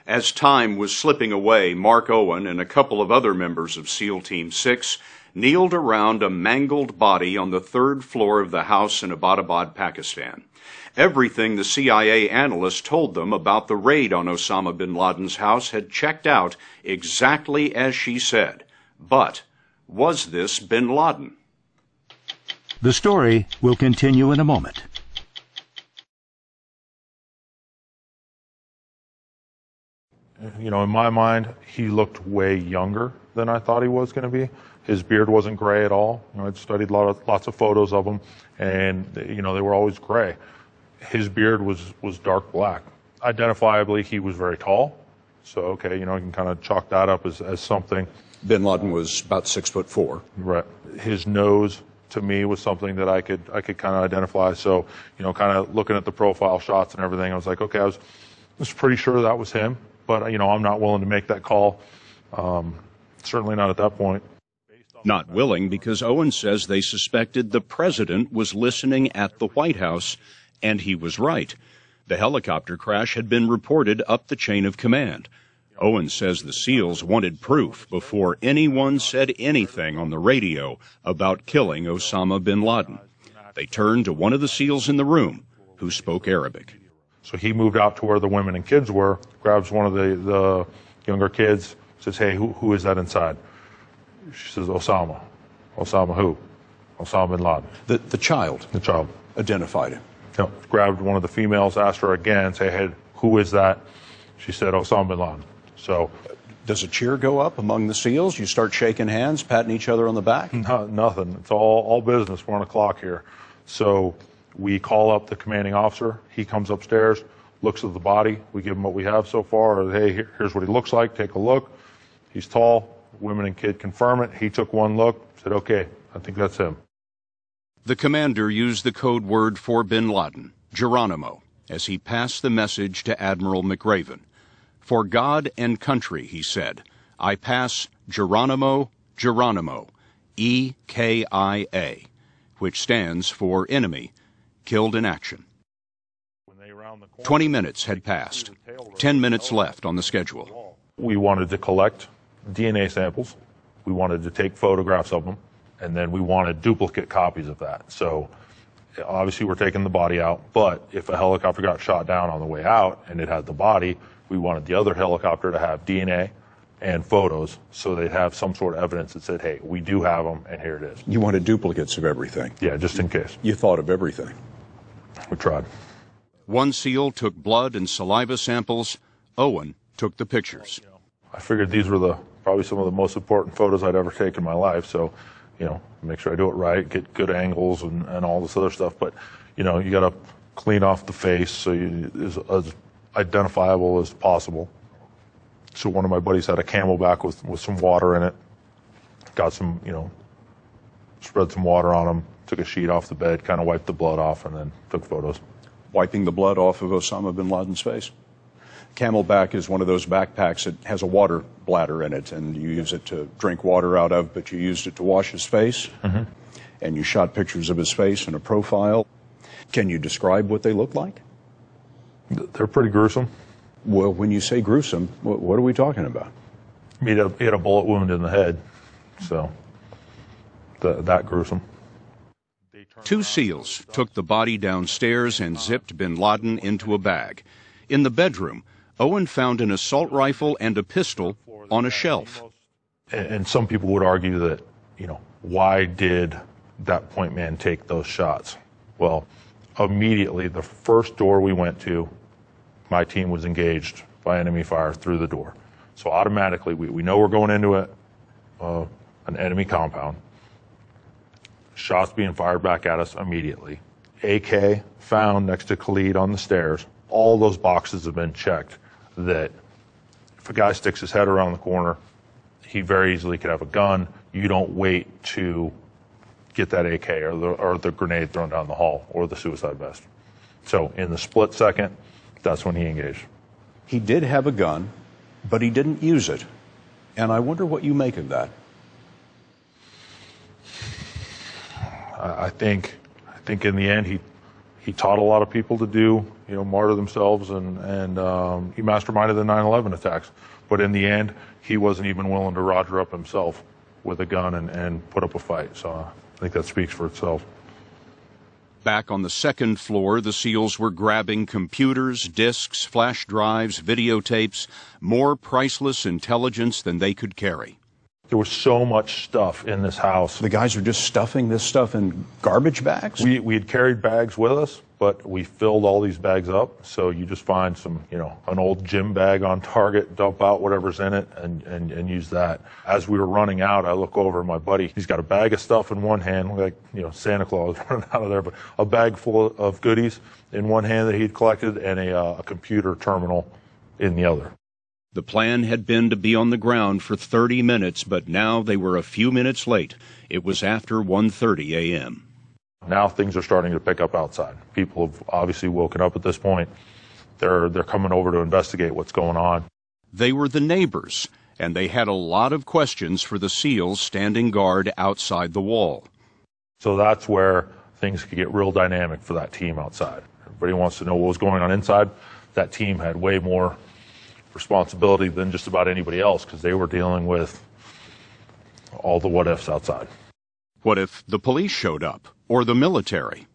As time was slipping away, Mark Owen and a couple of other members of SEAL Team 6 kneeled around a mangled body on the third floor of the house in Abbottabad, Pakistan. Everything the CIA analyst told them about the raid on Osama bin Laden's house had checked out exactly as she said. But was this bin Laden? The story will continue in a moment. You know, in my mind, he looked way younger than I thought he was going to be. His beard wasn't gray at all. You know, I'd studied lots of photos of him, and you know, they were always gray. His beard was dark black. Identifiably, he was very tall. So, okay, you know, you can kind of chalk that up as something. Bin Laden was about 6'4". Right. His nose, to me, was something that I could kind of identify. So, you know, kind of looking at the profile shots and everything, I was like, okay, I was pretty sure that was him. But, you know, I'm not willing to make that call. Certainly not at that point. Not willing because Owen says they suspected the president was listening at the White House, and he was right. The helicopter crash had been reported up the chain of command. Owen says the SEALs wanted proof before anyone said anything on the radio about killing Osama bin Laden. They turned to one of the SEALs in the room who spoke Arabic. So he moved out to where the women and kids were, grabs one of the younger kids, says, hey, who is that inside? She says, Osama. Osama who? Osama bin Laden. The child? The child. Identified him? No, grabbed one of the females, asked her again, say, hey, who is that? She said, Osama bin Laden. So, does a cheer go up among the SEALs? You start shaking hands, patting each other on the back? Nothing. It's all business. We're on a clock here. So we call up the commanding officer. He comes upstairs, looks at the body. We give him what we have so far. Or, hey, here's what he looks like. Take a look. He's tall. Women and kid confirm it. He took one look, said, okay, I think that's him. The commander used the code word for bin Laden, Geronimo, as he passed the message to Admiral McRaven. For God and country, he said, I pass Geronimo, Geronimo, EKIA, which stands for enemy, killed in action. 20 minutes had passed. 10 minutes left on the schedule. We wanted to collect DNA samples. We wanted to take photographs of them, and then we wanted duplicate copies of that. So obviously we're taking the body out, but if a helicopter got shot down on the way out and it had the body, we wanted the other helicopter to have DNA and photos so they'd have some sort of evidence that said, hey, we do have them, and here it is. You wanted duplicates of everything? Yeah, just in case. You thought of everything? We tried. One SEAL took blood and saliva samples. Owen took the pictures. I figured these were probably some of the most important photos I'd ever taken in my life, so, you know, make sure I do it right, get good angles and all this other stuff. But, you know, you got to clean off the face so it's as identifiable as possible. So one of my buddies had a Camelback with some water in it. Got some, you know, spread some water on him, took a sheet off the bed, kind of wiped the blood off, and then took photos. Wiping the blood off of Osama bin Laden's face? Camelback is one of those backpacks that has a water bladder in it, and you use it to drink water out of, but you used it to wash his face, and you shot pictures of his face in a profile. Can you describe what they look like? They're pretty gruesome. Well, when you say gruesome, what are we talking about? He had a bullet wound in the head, so that gruesome. Two SEALs took the body downstairs and zipped bin Laden into a bag. In the bedroom, Owen found an assault rifle and a pistol on a shelf. And some people would argue that, you know, why did that point man take those shots? Well, immediately, the first door we went to, my team was engaged by enemy fire through the door. So automatically, we know we're going into an enemy compound. Shots being fired back at us immediately. AK found next to Khalid on the stairs. All those boxes have been checked that if a guy sticks his head around the corner, he very easily could have a gun. You don't wait to get that AK or the grenade thrown down the hall or the suicide vest. So in the split second, that's when he engaged. He did have a gun, but he didn't use it. And I wonder what you make of that. I think in the end He taught a lot of people to do, martyr themselves, and he masterminded the 9/11 attacks. But in the end, he wasn't even willing to roger up himself with a gun and put up a fight. So I think that speaks for itself. Back on the second floor, the SEALs were grabbing computers, disks, flash drives, videotapes, more priceless intelligence than they could carry. There was so much stuff in this house. The guys are just stuffing this stuff in garbage bags? We had carried bags with us, but we filled all these bags up. So you just find some, an old gym bag on Target, dump out whatever's in it, and use that. As we were running out, I look over at my buddy. He's got a bag of stuff in one hand, like, Santa Claus running out of there, but a bag full of goodies in one hand that he'd collected, and a computer terminal in the other. The plan had been to be on the ground for 30 minutes, but now they were a few minutes late. It was after 1:30 a.m. Now things are starting to pick up outside. People have obviously woken up at this point. They're coming over to investigate what's going on. They were the neighbors, and they had a lot of questions for the SEALs standing guard outside the wall. So that's where things could get real dynamic for that team outside. Everybody wants to know what was going on inside. That team had way more responsibility than just about anybody else, because they were dealing with all the what ifs outside. What if the police showed up, or the military?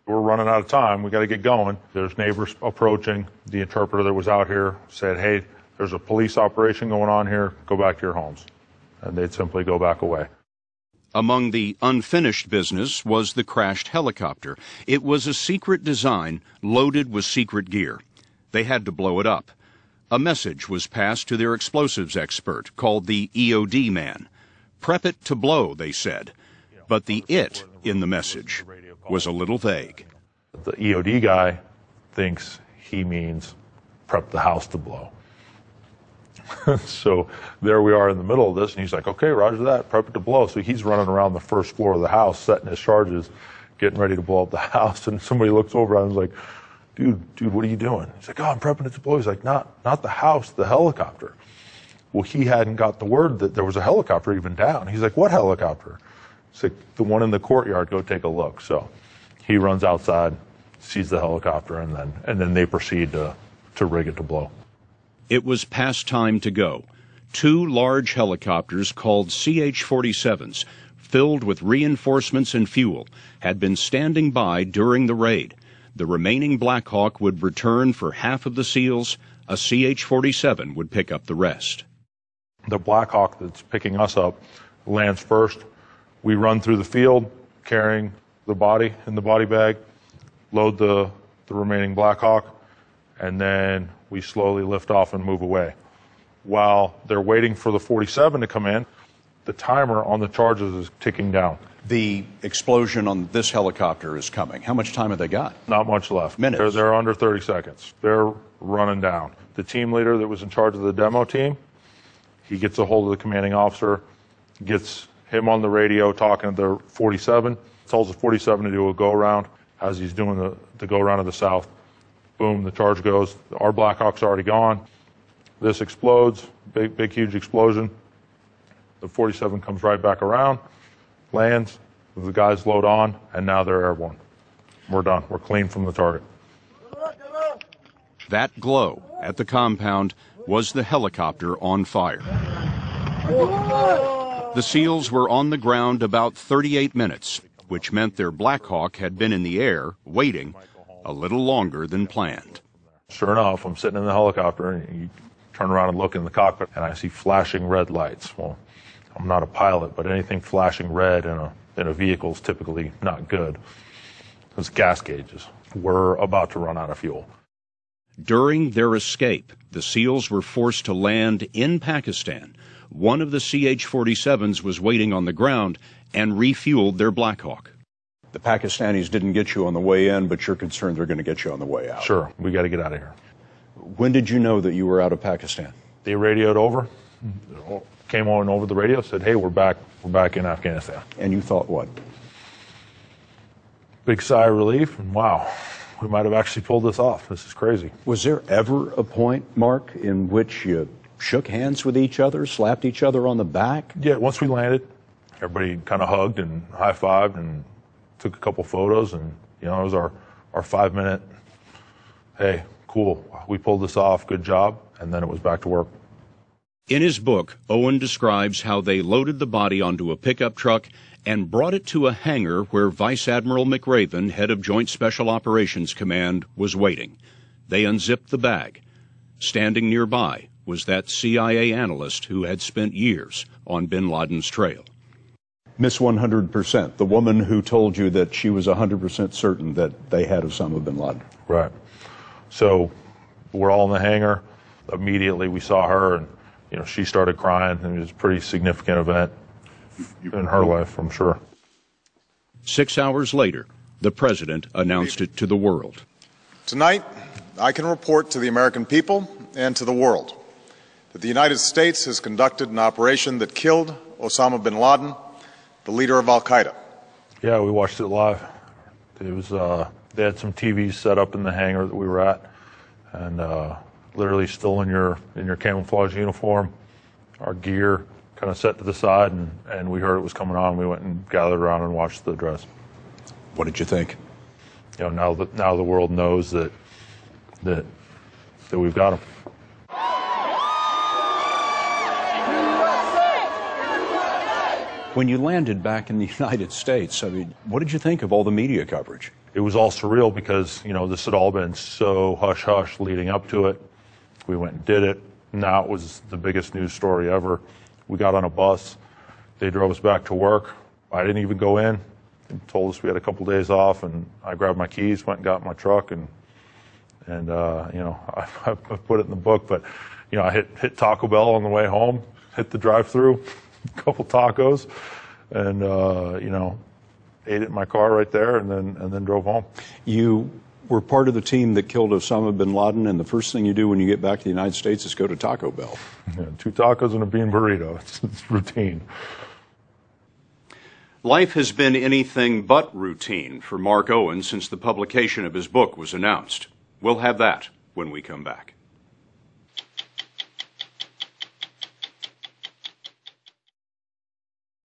We're running out of time. We got to get going. There's neighbors approaching. The interpreter that was out here said, "Hey, there's a police operation going on here. Go back to your homes." And they'd simply go back away. Among the unfinished business was the crashed helicopter. It was a secret design loaded with secret gear. They had to blow it up. A message was passed to their explosives expert, called the EOD man. Prep it to blow, they said. But the "it" in the message was a little vague. The EOD guy thinks he means prep the house to blow. So there we are in the middle of this, and he's like, "Okay, roger that, prep it to blow." So he's running around the first floor of the house, setting his charges, getting ready to blow up the house. And somebody looks over and is like, dude, what are you doing? He's like, "Oh, I'm prepping it to blow." He's like, not the house, the helicopter. Well, he hadn't got the word that there was a helicopter even down. He's like, "What helicopter?" He's like, "The one in the courtyard, go take a look." So he runs outside, sees the helicopter, and then they proceed to rig it to blow. It was past time to go. 2 large helicopters called CH-47s, filled with reinforcements and fuel, had been standing by during the raid. The remaining Black Hawk would return for half of the SEALs. A CH-47 would pick up the rest. The Black Hawk that's picking us up lands first. We run through the field carrying the body in the body bag, load the remaining Black Hawk, and then we slowly lift off and move away. While they're waiting for the 47 to come in, the timer on the charges is ticking down. The explosion on this helicopter is coming. How much time have they got? Not much left. Minutes. They're under 30 seconds. They're running down. The team leader that was in charge of the demo team, he gets a hold of the commanding officer, gets him on the radio talking to the 47, tells the 47 to do a go-around. As he's doing the go-around to the south, boom, the charge goes. Our Black Hawk's already gone. This explodes, big, huge explosion. The 47 comes right back around, lands, the guys load on, and now they're airborne. We're done. We're clean from the target. That glow at the compound was the helicopter on fire. The SEALs were on the ground about 38 minutes, which meant their Black Hawk had been in the air, waiting, a little longer than planned. Sure enough, I'm sitting in the helicopter, and you turn around and look in the cockpit, and I see flashing red lights. Well, I'm not a pilot, but anything flashing red in a vehicle is typically not good. It's gas gauges. We're about to run out of fuel. During their escape, the SEALs were forced to land in Pakistan. One of the CH-47s was waiting on the ground and refueled their Black Hawk. The Pakistanis didn't get you on the way in, but you're concerned they're going to get you on the way out. Sure, we got to get out of here. When did you know that you were out of Pakistan? They radioed over, came on over the radio, said, "Hey, we're back in Afghanistan." And you thought what? Big sigh of relief, and wow, we might have actually pulled this off. This is crazy. Was there ever a point, Mark, in which you shook hands with each other, slapped each other on the back? Yeah, once we landed, everybody kind of hugged and high-fived and took a couple photos, and it was our our 5-minute, hey, cool, we pulled this off, good job, and then it was back to work. In his book, Owen describes how they loaded the body onto a pickup truck and brought it to a hangar where Vice Admiral McRaven, head of Joint Special Operations Command, was waiting. They unzipped the bag. Standing nearby was that CIA analyst who had spent years on bin Laden's trail. Miss 100%, the woman who told you that she was 100% certain that they had Osama bin Laden. Right. So we're all in the hangar. Immediately we saw her, and she started crying, and it was a pretty significant event in her life, I'm sure. 6 hours later, the president announced it to the world. Tonight, I can report to the American people and to the world that the United States has conducted an operation that killed Osama bin Laden, the leader of al-Qaeda. Yeah, we watched it live. It was they had some TVs set up in the hangar that we were at, and literally still in your camouflage uniform, our gear kind of set to the side, and we heard it was coming on. We went and gathered around and watched the address. What did you think? Now the world knows that we've got him. When you landed back in the United States, I mean, what did you think of all the media coverage? It was all surreal because, this had all been so hush-hush leading up to it. We went and did it. Now it was the biggest news story ever. We got on a bus. They drove us back to work. I didn't even go in. They told us we had a couple days off, and I grabbed my keys, went and got in my truck, and I put it in the book, but, I hit Taco Bell on the way home, hit the drive-thru, a couple tacos, and, ate it in my car right there, and then drove home. You were part of the team that killed Osama bin Laden, and the first thing you do when you get back to the United States is go to Taco Bell. Yeah, 2 tacos and a bean burrito. It's routine. Life has been anything but routine for Mark Owen since the publication of his book was announced. We'll have that when we come back.